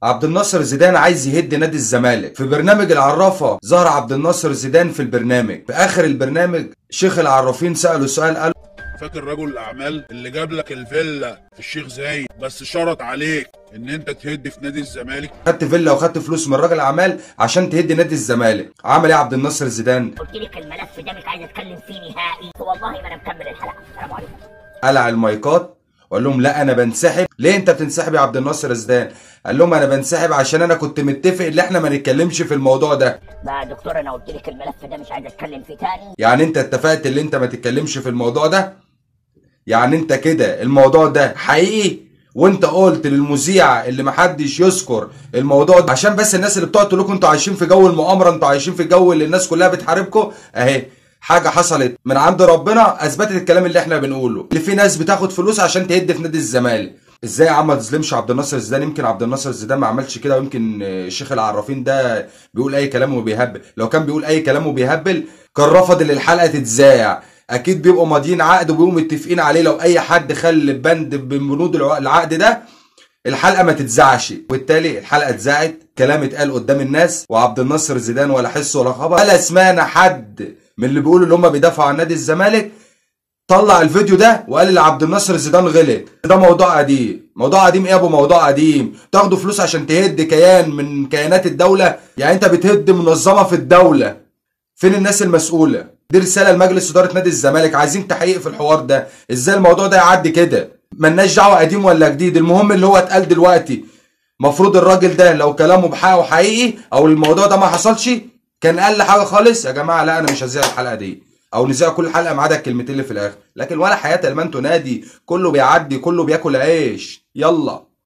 عبد الناصر زيدان عايز يهد نادي الزمالك. في برنامج العرافة ظهر عبد الناصر زيدان في البرنامج. في اخر البرنامج شيخ العرافين سأله سؤال، قال فاكر رجل الاعمال اللي جاب لك الفيلا في الشيخ زايد بس شرط عليك ان انت تهد في نادي الزمالك؟ خدت فيلا وخدت فلوس من راجل اعمال عشان تهد نادي الزمالك. عمل ايه عبد الناصر زيدان؟ قلت لك الملف ده مش عايز اتكلم فيه نهائي، والله ما انا مكمل الحلقه. السلام عليكم. قلع المايكات وقال لهم لا انا بنسحب. ليه انت بتنسحب يا عبد الناصر زيدان؟ قال لهم انا بنسحب عشان انا كنت متفق ان احنا ما نتكلمش في الموضوع ده. بقى يا دكتور انا قلت لك الملف ده مش عايز اتكلم فيه تاني. يعني انت اتفقت ان انت ما تتكلمش في الموضوع ده؟ يعني انت كده الموضوع ده حقيقي وانت قلت للمذيع اللي محدش يذكر الموضوع ده عشان بس الناس اللي بتقعد تقول لكم انتوا عايشين في جو المؤامره، انتوا عايشين في جو اللي الناس كلها بتحاربكم. اهي حاجه حصلت من عند ربنا اثبتت الكلام اللي احنا بنقوله، اللي في ناس بتاخد فلوس عشان تهد في نادي الزمالك. ازاي يا عم ما تظلمش عبد الناصر زيدان؟ يمكن عبد الناصر زيدان ما عملش كده، ويمكن الشيخ العرافين ده بيقول اي كلام وبيهبل. لو كان بيقول اي كلام وبيهبل كان رفض ان الحلقه تتذاع. اكيد بيبقوا ماضيين عقد وبيبقوا متفقين عليه، لو اي حد خلى بند من بنود العقد ده الحلقه ما تتذاعش. وبالتالي الحلقه اتذاعت، كلام اتقال قدام الناس، وعبد الناصر زيدان ولا حس ولا خبر ولا سمعنا حد من اللي بيقولوا اللي هم بيدافعوا عن نادي الزمالك طلع الفيديو ده وقال لعبد الناصر زيدان غلط. ده موضوع قديم. موضوع قديم ايه يا ابو؟ موضوع قديم. تاخدوا فلوس عشان تهد كيان من كيانات الدوله؟ يعني انت بتهد منظمه في الدوله. فين الناس المسؤوله؟ دي رساله لمجلس اداره نادي الزمالك، عايزين تحقيق في الحوار ده. ازاي الموضوع ده يعدي كده؟ ملناش دعوه قديم ولا جديد، المهم اللي هو اتقال دلوقتي. المفروض الراجل ده لو كلامه بحقه حقيقي او الموضوع ده ما حصلش كان قال لي حاجه خالص يا جماعه لا انا مش هذيع الحلقه دي، او نذيع كل حلقه ما عدا الكلمتين اللي في الاخر. لكن ولا حياه لمن تنادي، كله بيعدي كله بياكل عيش. يلا.